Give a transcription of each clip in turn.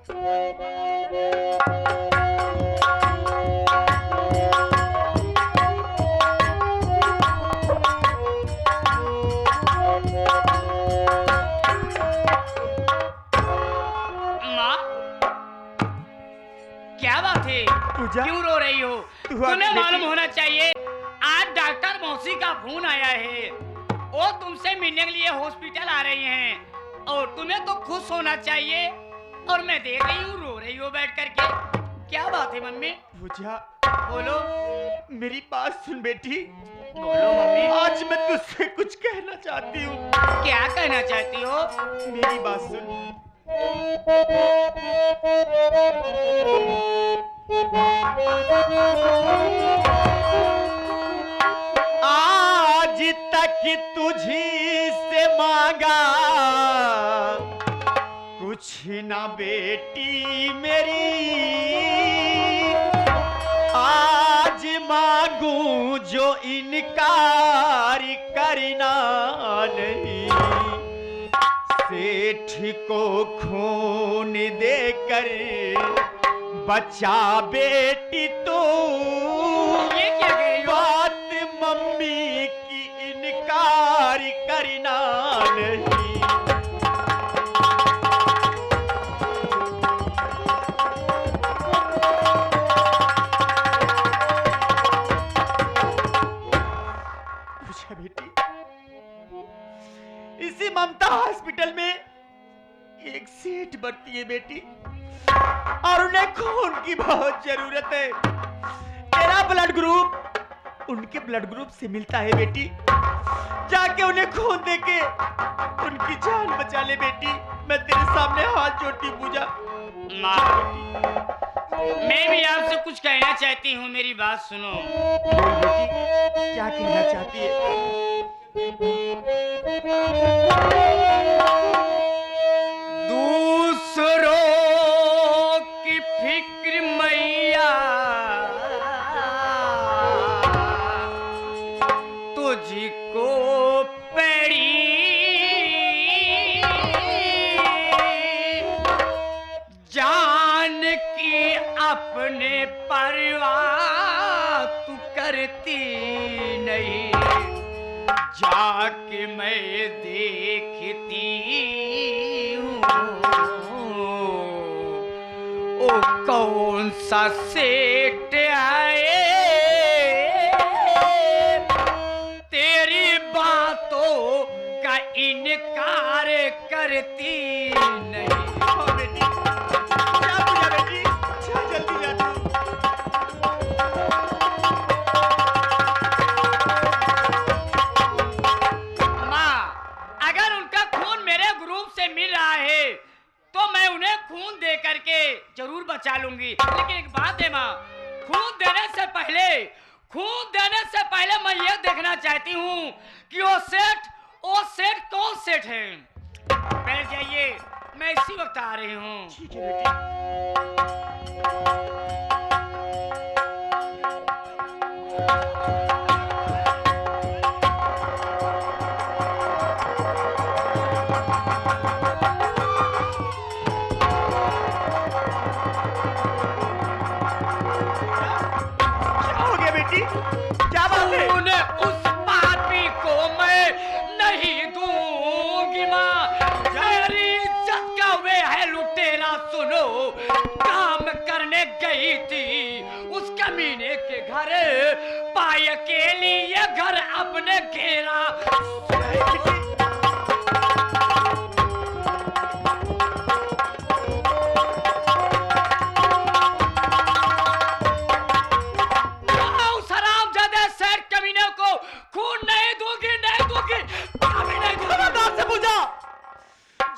क्या बात है, क्यों रो रही हो? तुम्हें मालूम होना चाहिए आज डॉक्टर मौसी का फोन आया है, वो तुमसे मिलने के लिए हॉस्पिटल आ रही हैं और तुम्हें तो खुश होना चाहिए। और मैं देख रही हूँ रो रही हो बैठ करके, क्या बात है मम्मी? पूजा, बोलो। मेरी बात सुन बेटी। बोलो मम्मी। आज मैं तुझसे कुछ कहना चाहती हूँ। क्या कहना चाहती हो? मेरी बात सुन। आज तक तुझी से मांगा कुछ ना बेटी मेरी, आज मांगू जो इनकार करना नहीं। सेठ को खून देकर बचा बेटी तू, ये क्या कह रही हो? बात मम्मी की इनकार करना नहीं। बेटी, इसी ममता हॉस्पिटल में एक सेठ भर्ती है बेटी, और उन्हें खून की बहुत जरूरत है। तेरा ब्लड ग्रुप उनके ब्लड ग्रुप से मिलता है बेटी, जाके उन्हें खून देके उनकी जान बचा ले बेटी। मैं तेरे सामने हाथ जोड़ती पूजा। माँ, मैं भी आपसे कुछ कहना चाहती हूँ, मेरी बात सुनो। बोल बेटी, क्या कहना चाहती है? दूसरों की फिक्र मैया तुझको पड़ी, जान की अपने परवाह तू करती नहीं। जाके मैं देखती हूँ ओ कौन सा सेठ आए, तेरी बातों का इनकार करती नहीं। बेटी, क्या पूजा बेटी, जा जल्दी जा तू। अगर उनका खून मेरे ग्रुप से मिल रहा है तो मैं उन्हें खून दे करके जरूर बचा लूंगी। लेकिन एक बात है माँ, खून देने से पहले मैं ये देखना चाहती हूँ कि वो सेठ कौन सेठ है। बैठ जाइए, मैं इसी वक्त आ रही हूँ। ठीक है बेटी। क्या बात है? उस पापी को मैं नहीं दूंगी माँ, मेरी इज्जत का वे है लुटेरा। सुनो, काम करने गई थी उस कमीने के घर, पाए के लिए घर अपने घेरा।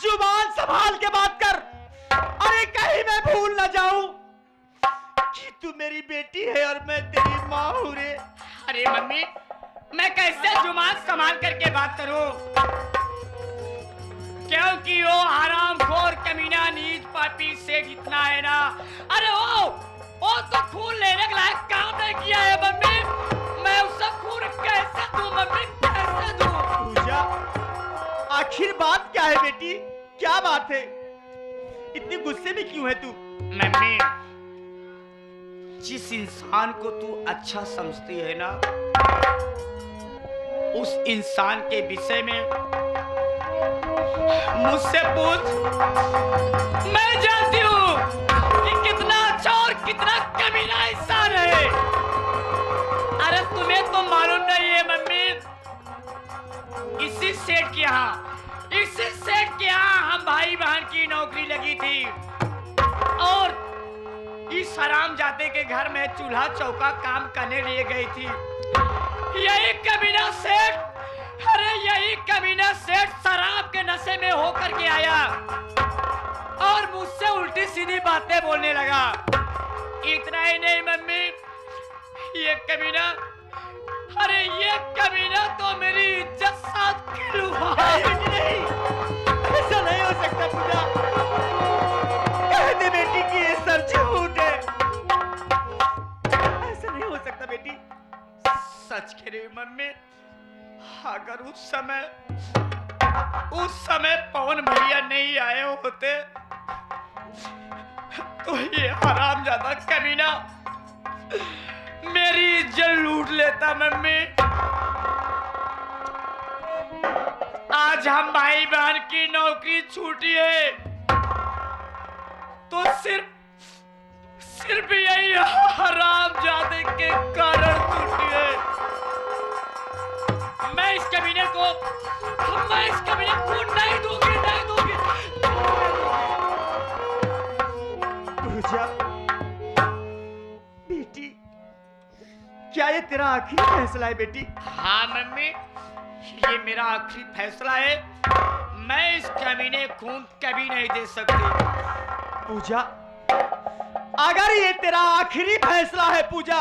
जुबान संभाल के बात कर। अरे कहीं मैं भूल ना जाऊं कि तू मेरी बेटी है और मैं तेरी माँ हूँ रे। अरे मम्मी, मैं कैसे जुबान संभाल करके बात करूं, क्योंकि वो हरामखोर कमीना नीच पापी से इतना है ना। अरे वो तो खून लेने के लायक काम नहीं किया है मम्मी। मैं उससे खून कैसे दूं मम्मी, कैसे दूं? पूजा, आखिर बात क्या है बेटी, क्या बात है? इतनी गुस्से में क्यों है तू? मम्मी, जिस इंसान को तू अच्छा समझती है ना, उस इंसान के विषय में मुझसे पूछ। मैं जानती हूँ कि कितना अच्छा और कितना कमीना इंसान है। अरे तुम्हें तो मालूम नहीं है मम्मी, इसी सेठ के यहाँ हम भाई बहन की नौकरी लगी थी और इस हरामजादे के घर में चूल्हा चौका काम करने लिए गई थी। यही कमीना सेठ, अरे यही कमीना सेठ शराब के नशे में होकर के आया और मुझसे उल्टी सीधी बातें बोलने लगा। इतना ही नहीं मम्मी, ये कमीना, अरे ये कमीना तो मेरी इज्जत साथ खिलवा। नहीं, ऐसा नहीं हो सकता पूजा। कह दे बेटी कि ये सब झूठ है। ऐसा नहीं हो सकता बेटी। सच कह रही मम्मी, अगर उस समय पवन भैया नहीं आए होते तो ये हरामजादा कमीना मेरी इज्जत लूट लेता। मम्मी, आज हम भाई बहन की नौकरी छूटी है तो सिर्फ यही हरामजादे के कारण छूटी है। मैं इस कमीने को नहीं दूंगी। पूजा बेटी, क्या ये तेरा आखिरी फैसला है बेटी? हाँ मम्मी, ये मेरा आखिरी फैसला है। मैं इस कमीने खून कभी नहीं दे सकती। पूजा, अगर ये तेरा आखिरी फैसला है पूजा,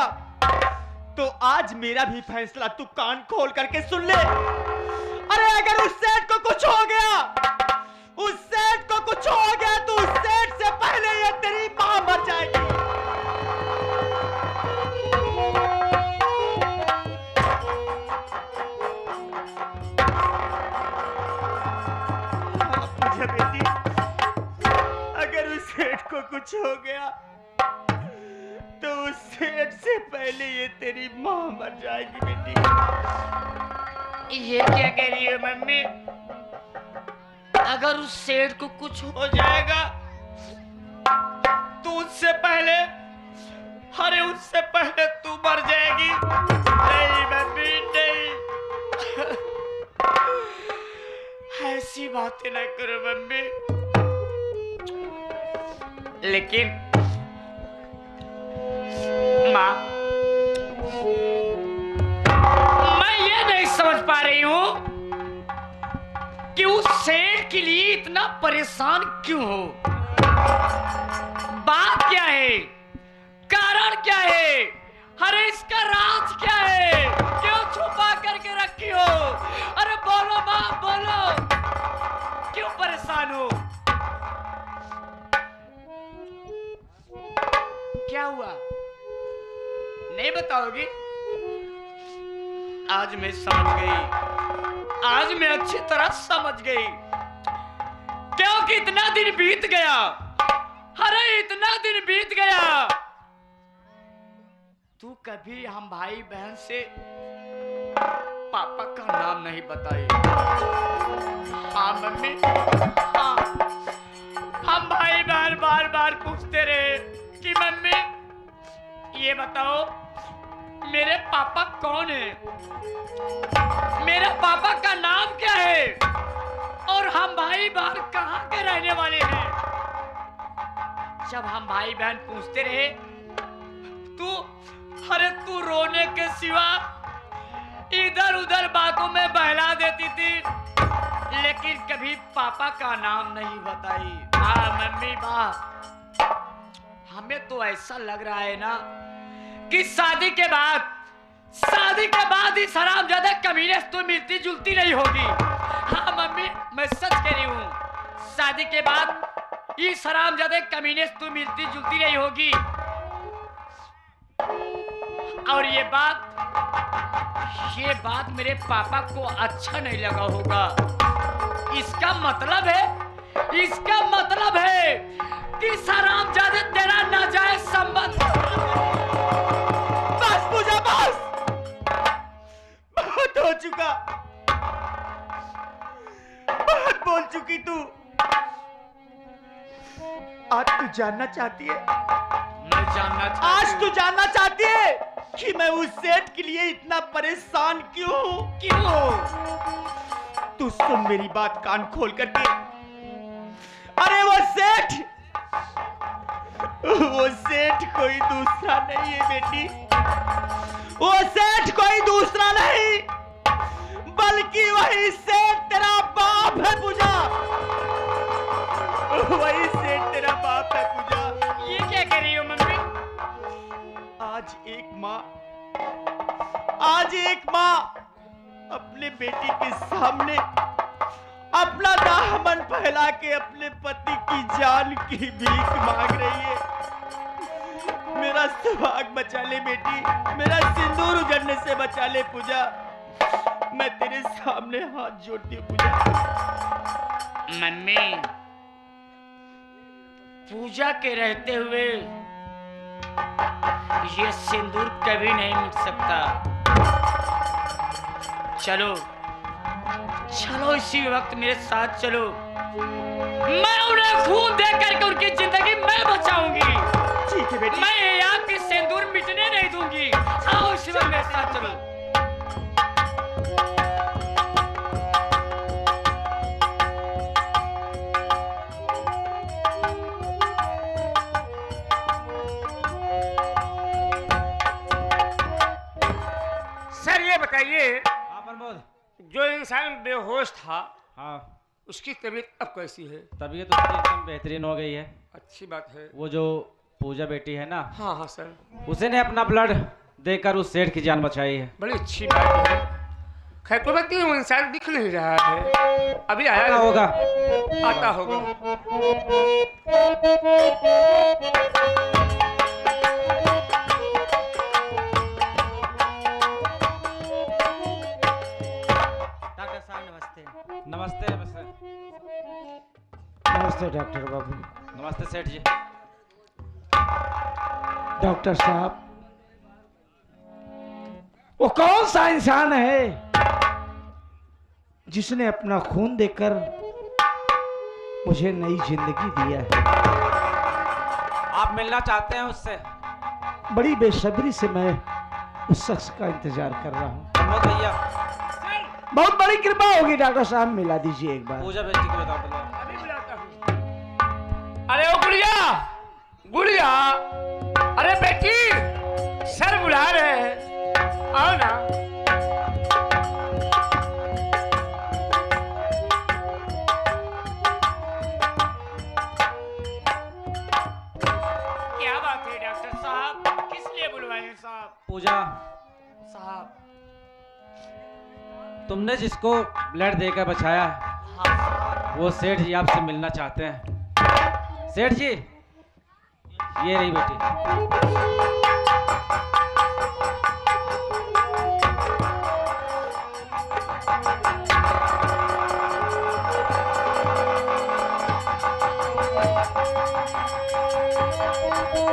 तो आज मेरा भी फैसला तू कान खोल करके सुन ले। अरे अगर उस सेठ को कुछ हो गया, तो उस सेठ से पहले ये तेरी मां मर जाएगी। पूजा बेटी, अगर उस सेठ को कुछ हो गया तो उस सेठ से पहले ये तेरी मां मर जाएगी बेटी। ये क्या कह रही है मम्मी? अगर उस सेठ को कुछ हो जाएगा तो उससे पहले तू मर जाएगी। नहीं मम्मी, नहीं, ऐसी बातें ना करो मम्मी। लेकिन माँ, मैं ये नहीं समझ पा रही हूँ कि उस सेठ के लिए इतना परेशान क्यों हो। बात क्या है, कारण क्या है, अरे इसका राज क्या है, क्यों छुपा करके रखी हो? अरे बोलो माँ, बोलो, क्यों परेशान हो? क्या हुआ, नहीं बताओगी? आज मैं समझ गई, आज मैं अच्छी तरह समझ गई, क्योंकि इतना दिन बीत गया, अरे इतना दिन बीत गया, तू कभी हम भाई बहन से पापा का नाम नहीं बताई। हाँ मम्मी, हाँ, हम भाई बहन बार बार पूछते रहे कि मम्मी ये बताओ मेरे पापा कौन है, मेरे पापा का नाम क्या है, और हम भाई बहन कहाँ के रहने वाले हैं। जब हम भाई बहन पूछते रहे तू रोने के सिवा इधर उधर बातों में बहला देती थी, लेकिन कभी पापा का नाम नहीं बताई। हाँ मम्मी, वाह, हमें तो ऐसा लग रहा है ना कि शादी के बाद इस हरामजादे कमीने से तो मिलती जुलती नहीं होगी। हाँ मम्मी, मैं सच कह रही हूँ, शादी के बाद इस हरामजादे कमीने से तो मिलती जुलती नहीं होगी। और ये बात मेरे पापा को अच्छा नहीं लगा होगा। इसका मतलब है इसका मतलब है कि हरामजादे तेरा नाजायज संबंध। बस पूजा बस, बहुत हो चुका, बहुत बोल चुकी तू। आज तू जानना चाहती है, मैं जानना चाहती आज हूँ। तू जानना चाहती है कि मैं उस सेठ के लिए इतना परेशान क्यों हूं? क्यों? तू सुन मेरी बात कान खोल करके। अरे वो सेठ कोई दूसरा नहीं है बेटी, वो सेठ कोई दूसरा नहीं बल्कि वही सेठ तेरा बाप है पूजा, वही सेठ तेरा बाप है पूजा। ये क्या कर रही हो मम्मी? आज एक माँ अपने बेटी के सामने अपना दामन फैला के अपने पति की जान की भीख मांग रही है। मेरा सुहाग बचा ले बेटी, मेरा सिंदूर उजड़ने से बचा ले पूजा। मैं तेरे सामने हाथ जोड़ती हूँ पूजा। मम्मी, पूजा के रहते हुए ये सिंदूर कभी नहीं मिट सकता। चलो चलो, इसी वक्त मेरे साथ चलो। मैं उन्हें खून दे करके उनकी जिंदगी मैं बचाऊंगी। ठीक है बेटी। मैं ये आपकी सिंदूर मिटने नहीं दूंगी। आओ इसी वक्त मेरे साथ चलो। सर ये बताइए, हाँ प्रमोद। जो इंसान बेहोश था हाँ, उसकी तबीयत अब कैसी है? तबीयत उसकी एकदम बेहतरीन हो गई है। अच्छी बात है। वो जो पूजा बेटी है ना, हाँ हाँ सर, उसी ने अपना ब्लड देकर उस सेठ की जान बचाई है। बड़ी अच्छी बात है। खैर कोई बात नहीं, वो इंसान दिख नहीं रहा है, अभी आया क्या होगा? आता होगा। डॉक्टर साहब नमस्ते। नमस्ते नमस्ते। नमस्ते डॉक्टर बाबू। नमस्ते सेठ जी। डॉक्टर साहब, वो कौन सा इंसान है जिसने अपना खून देकर मुझे नई जिंदगी दिया है? आप मिलना चाहते हैं उससे? बड़ी बेसब्री से मैं उस शख्स का इंतजार कर रहा हूँ। प्रमोद भैया, बहुत बड़ी कृपा होगी डॉक्टर साहब, मिला दीजिए एक बार। पूजा बेटी को बताओ बुलाओ। अभी बुलाता हूँ। अरे ओ गुड़िया, गुड़िया, अरे बेटी, सर बुला रहे हैं, आओ ना। क्या बात है डॉक्टर साहब, किस लिए बुलवाए साहब? पूजा, साहब, तुमने जिसको ब्लड देकर बचाया, हाँ साहब। वो सेठ जी आपसे मिलना चाहते हैं। सेठ जी, ये रही बेटी।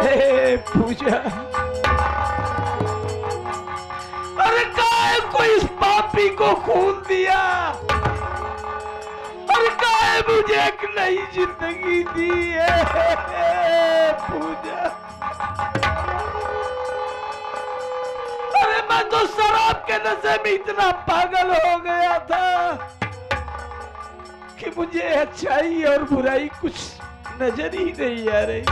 हे पूजा, अरे काहे को इस पापी को खून दिया? अरे काहे मुझे एक नई जिंदगी दी है पूजा? अरे मैं तो शराब के नशे में इतना पागल हो गया था कि मुझे अच्छाई और बुराई कुछ नजर ही नहीं आ रही।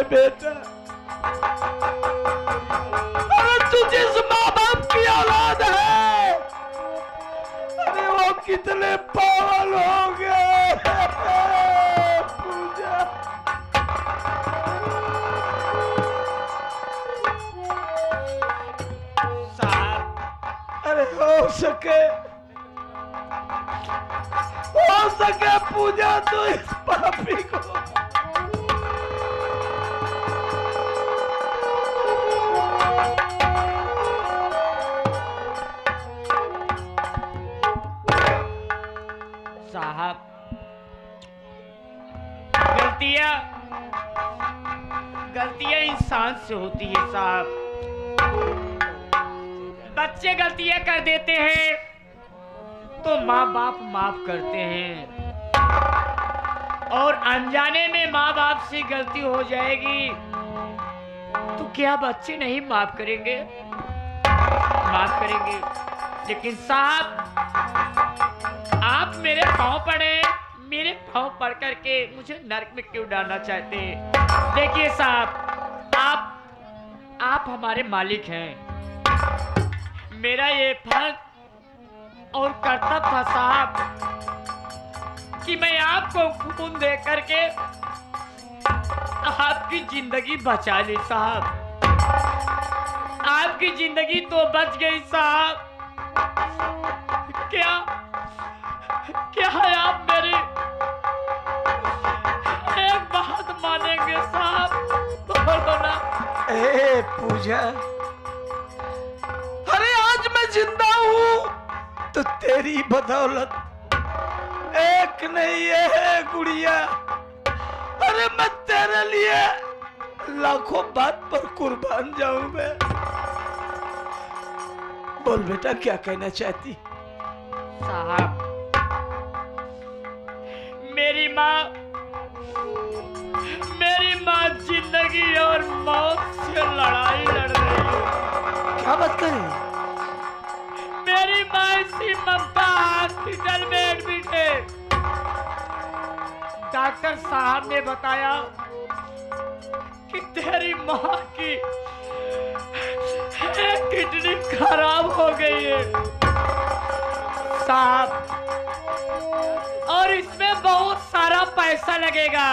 बेटा, अरे तू जिस माँ बाप की औलाद है, अरे वो कितने पागल हो गए पूजा। साहब, अरे हो सके पूजा तो इस पापी को गलतियां इंसान से होती है साहब। बच्चे गलतियां कर देते हैं तो माँ बाप माफ करते हैं, और अनजाने में माँ बाप से गलती हो जाएगी तो क्या बच्चे नहीं माफ करेंगे? माफ करेंगे। लेकिन साहब, आप मेरे पाँव पड़े, मेरे पाँव पड़ करके मुझे नरक में क्यों डालना चाहते हैं? देखिए साहब, आप हमारे मालिक हैं। मेरा ये फर्ज और कर्तव्य था साहब कि मैं आपको खून दे करके आपकी जिंदगी बचा ली साहब। आपकी जिंदगी तो बच गई साहब। क्या आप मेरी एक बात मानेंगे साहब? बोलो ना। ए पूजा, अरे आज मैं जिंदा हूँ तो तेरी बदौलत। एक नहीं है गुड़िया, अरे मैं तेरे लिए लाखों बात पर कुर्बान जाऊं मैं। बोल बेटा, क्या कहना चाहती? साहब, मेरी माँ जिंदगी और मौत से लड़ाई लड़ रही है। क्या बात कर रही? मेरी माँ इसी ममता हॉस्पिटल में एडमिट है। डॉक्टर साहब ने बताया कि तेरी माँ की एक किडनी खराब हो गई है साहब, और इसमें बहुत सारा पैसा लगेगा।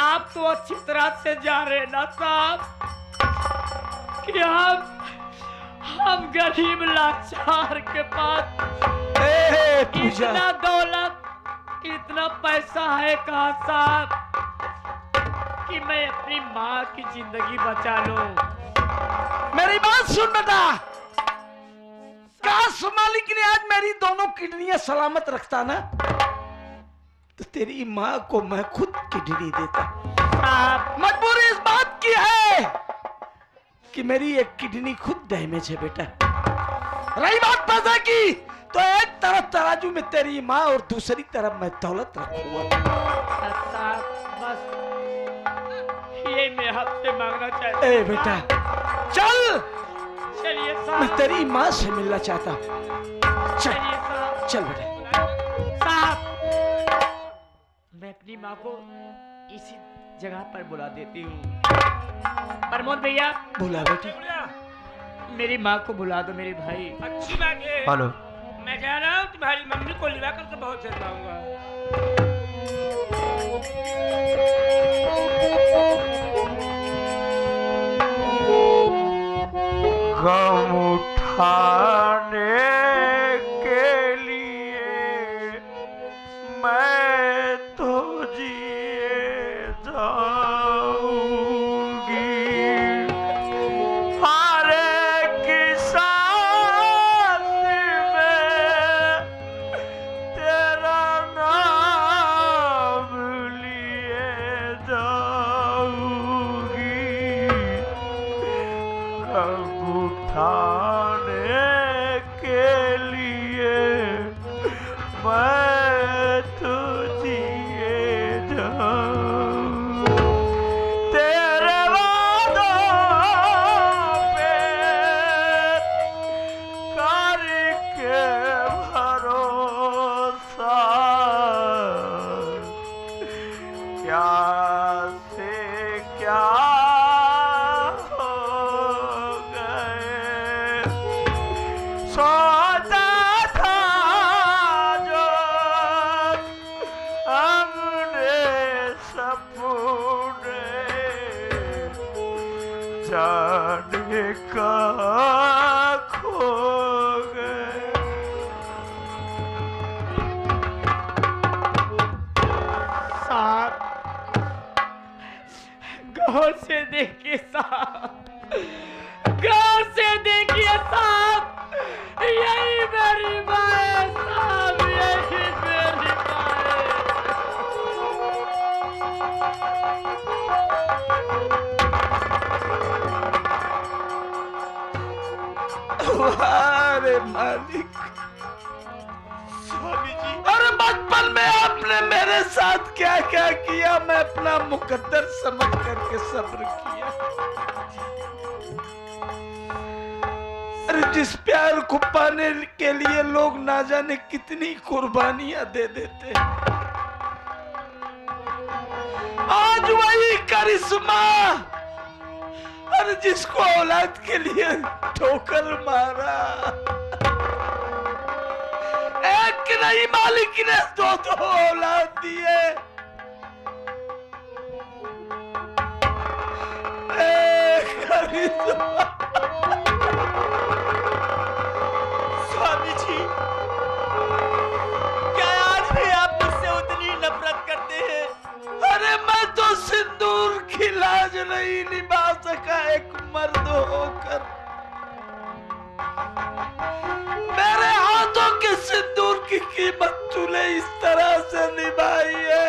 आप तो अच्छी तरह से जान रहे ना साहब कि हम गरीब लाचार के पास पूजा, इतना दौलत, इतना पैसा है कहाँ साहब कि मैं अपनी माँ की जिंदगी बचा लूं। मेरी बात सुन बेटा, काश मालिक ने आज मेरी दोनों किडनियां सलामत रखता ना, तो तेरी माँ को मैं खुद किडनी देता। मजबूरी इस बात की है कि मेरी एक किडनी खुद डैमेज है बेटा। रही बात पैसा की, तो एक तरफ तराजू में तेरी माँ और दूसरी तरफ मैं दौलत रखूंगा। बस ये मैं आपसे मांगना चाहता हूँ। ए बेटा चल, चलिए मैं साहब, तेरी माँ से मिलना चाहता हूँ। चल चलिए साहब। चल बेटा। साहब, मैं अपनी माँ को इसी जगह पर बुला देती हूँ। प्रमोद भैया, बोला बेटी। मेरी माँ को बुला दो मेरे भाई। अच्छी बात है। हेलो, मैं जा रहा हूँ, तुम्हारी मम्मी को लिवा कर तो बहुत शर्माऊंगा। गम उठाने के लिए मैं तो जिए जाऊंगी, हर एक सांस में तेरा नाम लिए जाऊंगी। गम उठाने के लिए मैं तुझे जाऊं, तेरे वादों पे करके भरोसा, क्या से क्या सोचा था जो हमने सपने जाने का खो गए। साहब, गौर से देखिए साहब, गौर से देखिए साहब, यही मेरी माँ है साहब, यही मेरी माँ है। मेरे मालिक। स्वामी जी, अरे बचपन में आपने मेरे साथ क्या क्या किया, मैं अपना मुकद्दर समझ करके सब्र किया। अरे जिस प्यार को पाने के लिए लोग ना जाने कितनी कुर्बानियां दे देते, आज वही करिश्मा, और जिसको औलाद के लिए ठोकर मारा, एक नहीं मालिक ने दो दो औलाद दिए। स्वामी जी, क्या आज भी आप मुझसे उतनी नफरत करते हैं? अरे मैं तो सिंदूर की लाज नहीं निभा सका एक मर्द होकर। मेरे हाथों के सिंदूर की कीमत तूने इस तरह से निभाई है।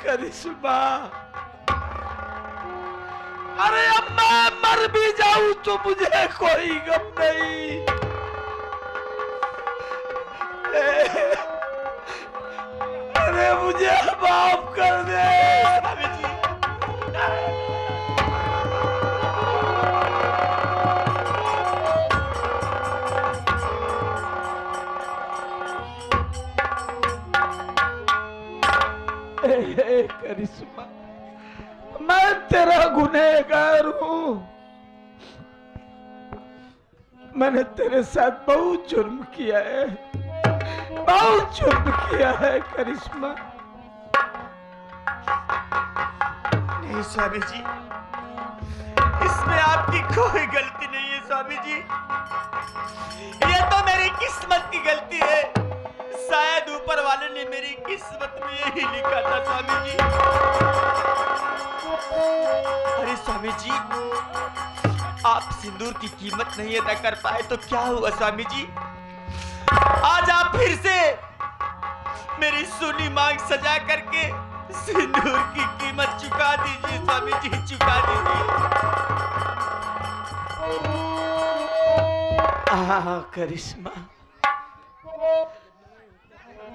करिश्मा, अरे अब मैं मर भी जाऊं तो मुझे कोई गम नहीं। अरे मुझे माफ कर दे। स्वामी जी, करिश्मा, मैं तेरा गुनहगार हूं। मैंने तेरे साथ बहुत जुर्म किया है, बहुत जुर्म किया है करिश्मा। नहीं स्वामी जी, इसमें आपकी कोई गलती नहीं है स्वामी जी। ये तो मेरी किस्मत की गलती है। शायद ऊपर वाले ने मेरी किस्मत में यही लिखा था स्वामी जी। अरे स्वामी जी, आप सिंदूर की कीमत नहीं अदा कर पाए तो क्या हुआ स्वामी जी? आज आप फिर से मेरी सुनी मांग सजा करके सिंदूर की कीमत चुका दीजिए स्वामी जी, चुका दीजिए। हाँ करिश्मा,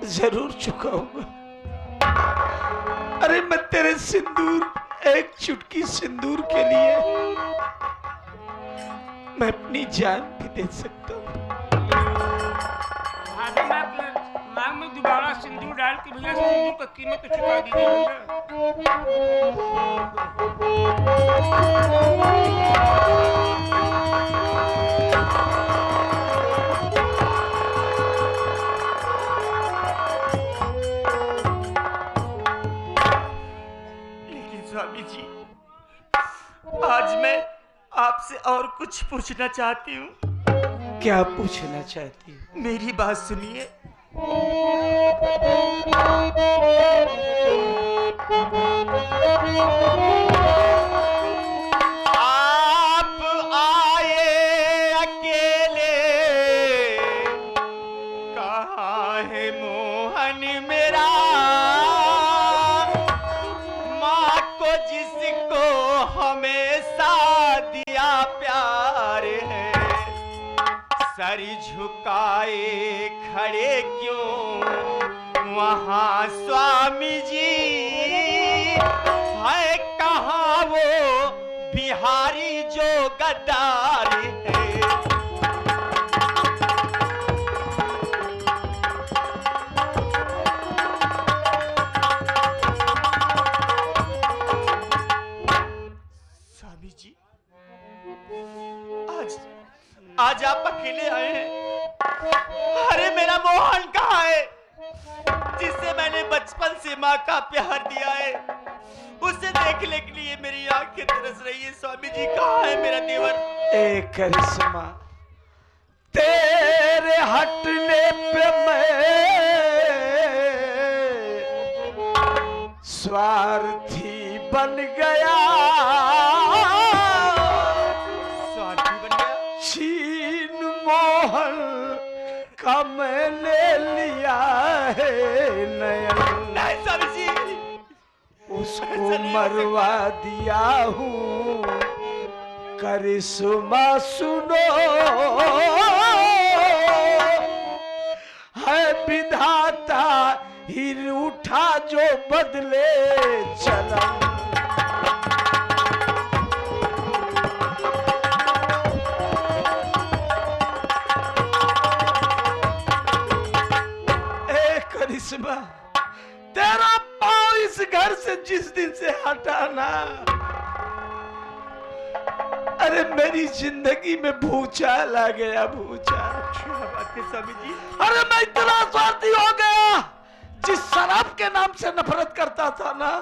जरूर चुकाऊंगा। अरे मैं तेरे सिंदूर, एक चुटकी सिंदूर के लिए मैं अपनी जान भी दे सकता हूँ। मांग में दोबारा सिंदूर डाल के भैया सिंदूर का कीमत तो चुका दीजिए स्वामी जी, आज मैं आपसे और कुछ पूछना चाहती हूँ। क्या पूछना चाहती हूँ? मेरी बात सुनिए। आप आए अकेले, कहाँ है मोहन मेरा? जिसको हमेशा दिया प्यार है, सर झुकाए खड़े क्यों वहाँ स्वामी जी? है कहाँ वो बिहारी जो गद्दार है? आज आप अकेले आए हैं। अरे मेरा मोहन कहाँ है, जिसे मैंने बचपन से माँ का प्यार दिया है? उसे देखने के लिए मेरी आंखें तरस रही है। स्वामी जी, कहाँ है मेरा देवर? ए करिश्मा, तेरे हटने पे मैं स्वार्थी बन गया। मोहन का मैंने लिया है नयन, नहीं स्वामी जी, उसको मरवा दिया हूँ करिश्मा सुनो है विधाता हिर उठा जो बदले चलन। ए करिश्मा, तेरा पाँव इस घर से जिस दिन से हटाना, अरे मेरी जिंदगी में भूचाल आ गया, भूचाल। क्या बात है स्वामी जी? अरे मैं इतना स्वार्थी हो गया, जिस शराब के नाम से नफरत करता था ना,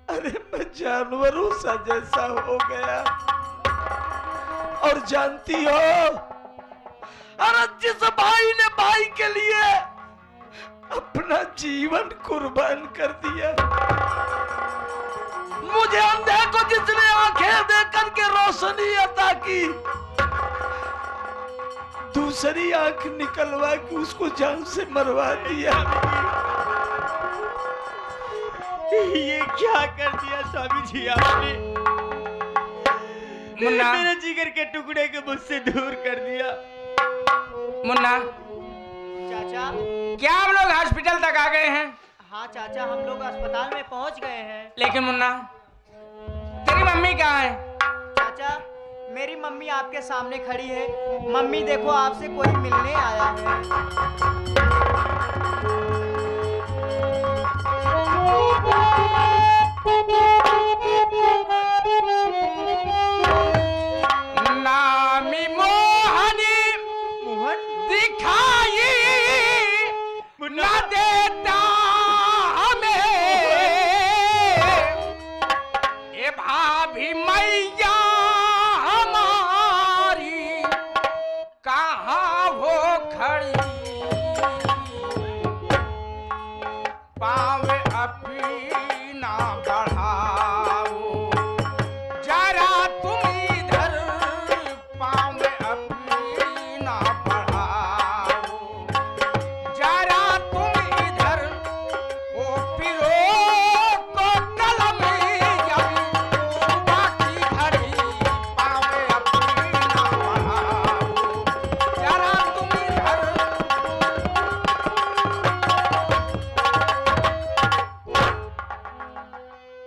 अरे मैं जानवरों सा जैसा हो गया। और जानती हो, अरे जिस भाई ने भाई के लिए अपना जीवन कुर्बान कर दिया, मुझे अंधे को जिसने आंखें देकर के रोशनी अता की, दूसरी आंख निकलवा के उसको जान से मरवा दिया। ये क्या कर दिया स्वामी जी आपने? मुन्ना, मेरे जिगर के टुकड़े को मुझसे दूर कर दिया। मुन्ना, चाचा, क्या हम लोग हॉस्पिटल तक आ गए हैं? हाँ चाचा, हम लोग अस्पताल में पहुंच गए हैं। लेकिन मुन्ना, तेरी मम्मी कहाँ है? चाचा, मेरी मम्मी आपके सामने खड़ी है। मम्मी देखो, आपसे कोई मिलने आया है। नामी मोहनी मोहन दिखाई न देता हमें, ए भाभी मैया हमारी कहाँ हो खड़ी, पाँव अपना बढ़ाओ जरा तुम इधर, पाँव अपना बढ़ाओ जरा तुम इधर, ओ पिरो को कलम जब सुबह की घड़ी, पाँव अपना बढ़ाओ जरा तुम इधर।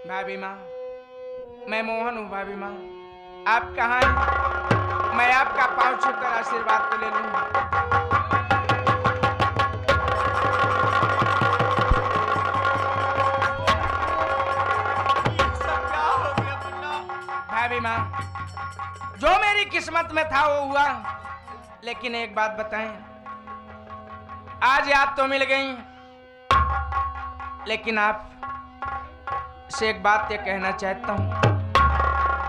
भाभी माँ, मैं मोहन हूँ। भाभी माँ, आप कहाँ हैं? मैं आपका पाँव छूकर आशीर्वाद तो ले लूँ। ये सब क्या हो गया मुन्ना? भाभी माँ, जो मेरी किस्मत में था वो हुआ, लेकिन एक बात बताएं, आज आप तो मिल गई, लेकिन आप से एक बात ये कहना चाहता हूँ,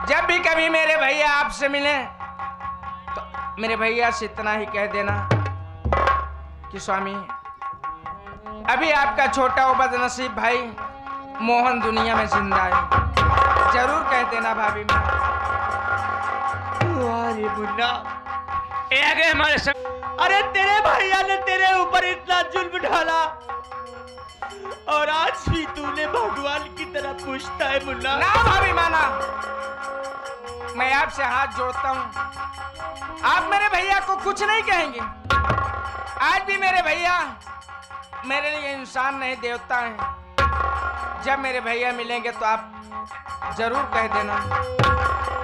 जब भी कभी मेरे भैया आपसे मिले तो मेरे भैया से इतना ही कह देना कि स्वामी, अभी आपका छोटा और बदनसीब भाई मोहन दुनिया में जिंदा है। जरूर कह देना भाभी माँ। अरे मुन्ना, ए आगे हमारे संग अरे तेरे भैया ने तेरे ऊपर इतना जुल्म ढाला और आज भी तूने भगवान की तरह पूछता है मुन्ना। ना भाभी माना, मैं आपसे हाथ जोड़ता हूँ, आप मेरे भैया को कुछ नहीं कहेंगे। आज भी मेरे भैया मेरे लिए इंसान नहीं देवता हैं। जब मेरे भैया मिलेंगे तो आप जरूर कह देना।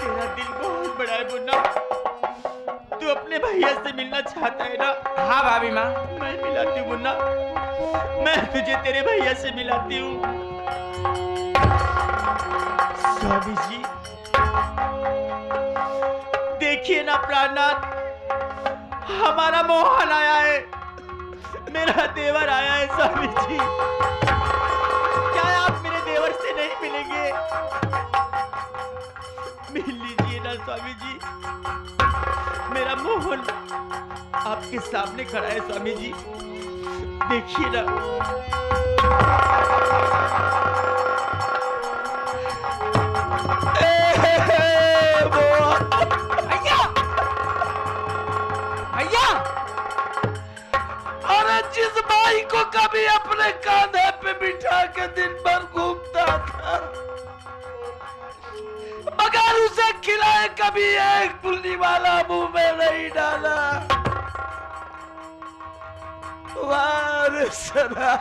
तेरा दिल बहुत बड़ा है मुन्ना, तू अपने भैया से मिलना चाहता है ना? हाँ भाभी माँ, मैं मिलाती हूँ मुन्ना, मैं तुझे तेरे भैया से मिलाती हूँ। स्वामी जी, देखिए ना प्राणनाथ, हमारा मोहन आया है, मेरा देवर आया है। स्वामी जी, क्या आप मेरे देवर से नहीं मिलेंगे? मिल लीजिए ना स्वामी जी, मेरा मोहन आपके सामने खड़ा है। स्वामी जी देखिए ना, भैया भैया, अरे जिस भाई को कभी अपने कांधे पे बिठा के दिन भर घूमता था, मगर उस उसे खिलाए, कभी एक फुल्ली वाला मुंह में नहीं डाला। वार सदा